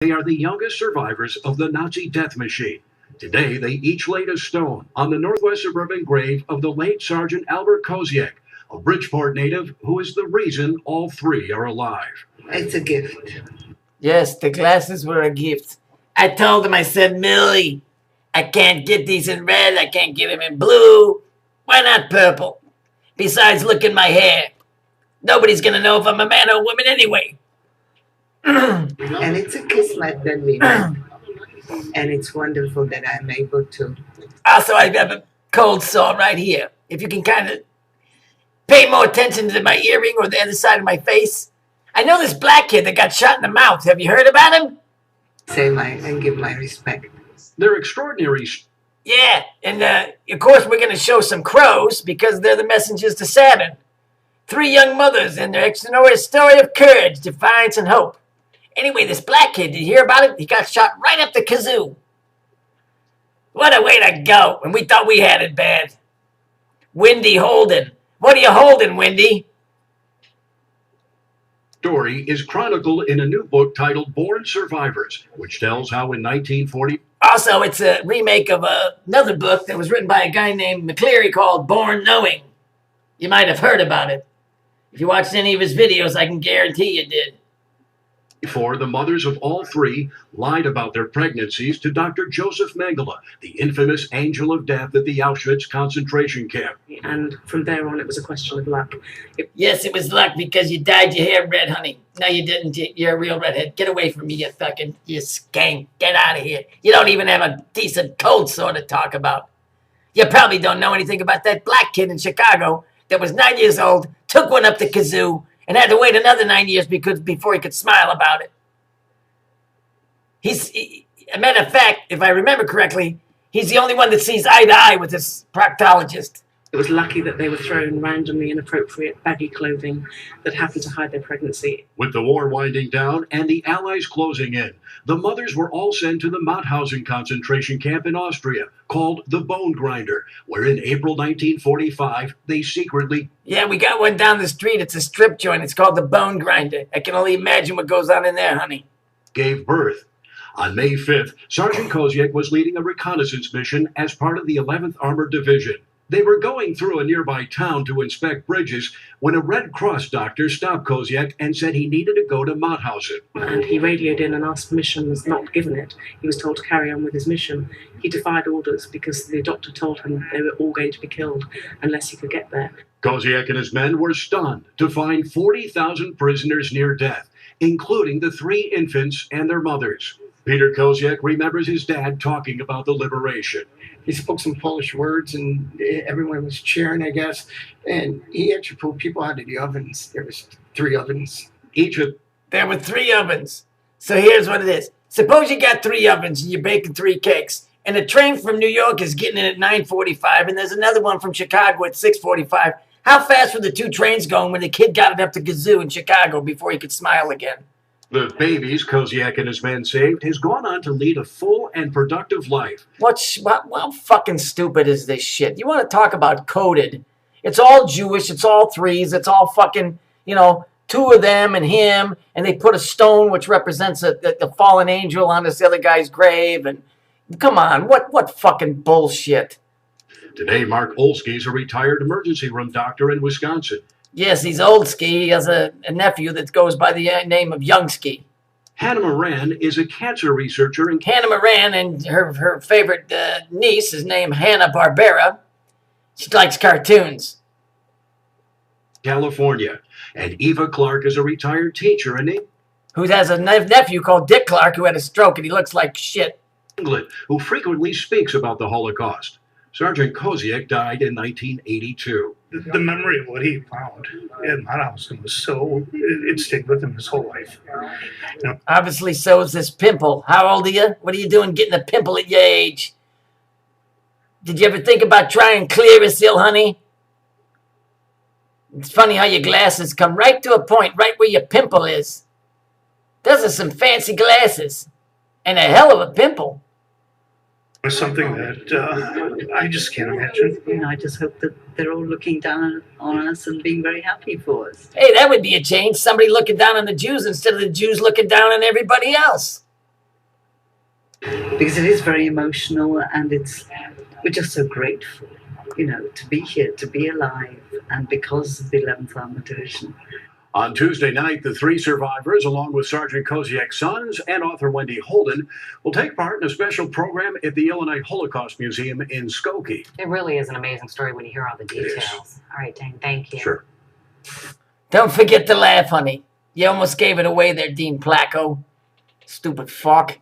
They are the youngest survivors of the Nazi death machine. Today, they each laid a stone on the northwest suburban grave of the late Sergeant Albert Koziak, a Bridgeport native who is the reason all three are alive. It's a gift. Yes, the glasses were a gift. I told him, I said, Millie, I can't get these in red. I can't get them in blue. Why not purple? Besides, look at my hair. Nobody's going to know if I'm a man or a woman anyway. And it's a kismet that we met. And it's wonderful that I'm able to. Also, I have a cold sore right here. If you can kind of pay more attention to my earring or the other side of my face. I know this black kid that got shot in the mouth. Have you heard about him? Say and give my respect. They're extraordinary. Yeah, and of course we're going to show some crows because they're the messengers to Saturn. 3 young mothers and their extraordinary story of courage, defiance, and hope. Anyway, this black kid, did you hear about it? He got shot right up the kazoo. What a way to go, and we thought we had it bad. Wendy Holden. What are you holding, Wendy? Story is chronicled in a new book titled Born Survivors, which tells how in 1940... Also, it's a remake of another book that was written by a guy named McCleary called Born Knowing. You might have heard about it. If you watched any of his videos, I can guarantee you did. Before, the mothers of all three lied about their pregnancies to Dr. Joseph Mengele, the infamous angel of death at the Auschwitz concentration camp. And from there on, it was a question of luck. Yes, it was luck because you dyed your hair red, honey. No, you didn't. You're a real redhead. Get away from me, you skank. Get out of here. You don't even have a decent cold sore to talk about. You probably don't know anything about that black kid in Chicago that was 9 years old, took one up the kazoo, and had to wait another 9 years before he could smile about it. A matter of fact, if I remember correctly, he's the only one that sees eye to eye with his proctologist. It was lucky that they were thrown randomly inappropriate baggy clothing that happened to hide their pregnancy. With the war winding down and the Allies closing in, the mothers were all sent to the Mauthausen concentration camp in Austria, called the Bone Grinder, where in April 1945, they secretly... Yeah, we got one down the street. It's a strip joint. It's called the Bone Grinder. I can only imagine what goes on in there, honey. ...gave birth. On May 5th, Sergeant Koziak was leading a reconnaissance mission as part of the 11th Armored Division. They were going through a nearby town to inspect bridges when a Red Cross doctor stopped Koziak and said he needed to go to Mauthausen. And he radioed in and asked permission, was not given it. He was told to carry on with his mission. He defied orders because the doctor told him they were all going to be killed unless he could get there. Koziak and his men were stunned to find 40,000 prisoners near death, including the 3 infants and their mothers. Peter Koziak remembers his dad talking about the liberation. He spoke some Polish words, and everyone was cheering, I guess. And he actually pulled people out of the ovens. There was 3 ovens. There were 3 ovens. So here's what it is. Suppose you got 3 ovens and you're baking 3 cakes. And a train from New York is getting in at 9:45, and there's another one from Chicago at 6:45. How fast were the 2 trains going when the kid got it up to Kazoo in Chicago before he could smile again? The babies Koziak and his men saved has gone on to lead a full and productive life. What fucking stupid is this shit? You want to talk about coded? It's all Jewish. It's all 3s. It's all fucking, 2 of them and him. And they put a stone which represents the fallen angel on this other guy's grave. And come on, what fucking bullshit? Today, Mark Olsky is a retired emergency room doctor in Wisconsin. Yes, he's Oldsky. He has a nephew that goes by the name of Youngsky. Hannah Moran is a cancer researcher in Hannah Moran, and her favorite niece is named Hanna-Barbera. She likes cartoons. California. And Eva Clark is a retired teacher in who has a nephew called Dick Clark who had a stroke and he looks like shit. England, who frequently speaks about the Holocaust. Sergeant Koziak died in 1982. The memory of what he found in Mauthausen was it stayed with him his whole life. Obviously, so is this pimple. How old are you? What are you doing getting a pimple at your age? Did you ever think about trying Clearasil, honey? It's funny how your glasses come right to a point right where your pimple is. Those are some fancy glasses. And a hell of a pimple. It's something that I just can't imagine. I just hope that they're all looking down on us and being very happy for us. Hey, that would be a change. Somebody looking down on the Jews instead of the Jews looking down on everybody else. because it is very emotional, and we're just so grateful, to be here, to be alive, and because of the 11th Armored Division. On Tuesday night, the 3 survivors, along with Sergeant Koziak's sons and author Wendy Holden, will take part in a special program at the Illinois Holocaust Museum in Skokie. It really is an amazing story when you hear all the details. All right, Dane, thank you. Sure. Don't forget to laugh, honey. You almost gave it away there, Dean Placco. Stupid fuck.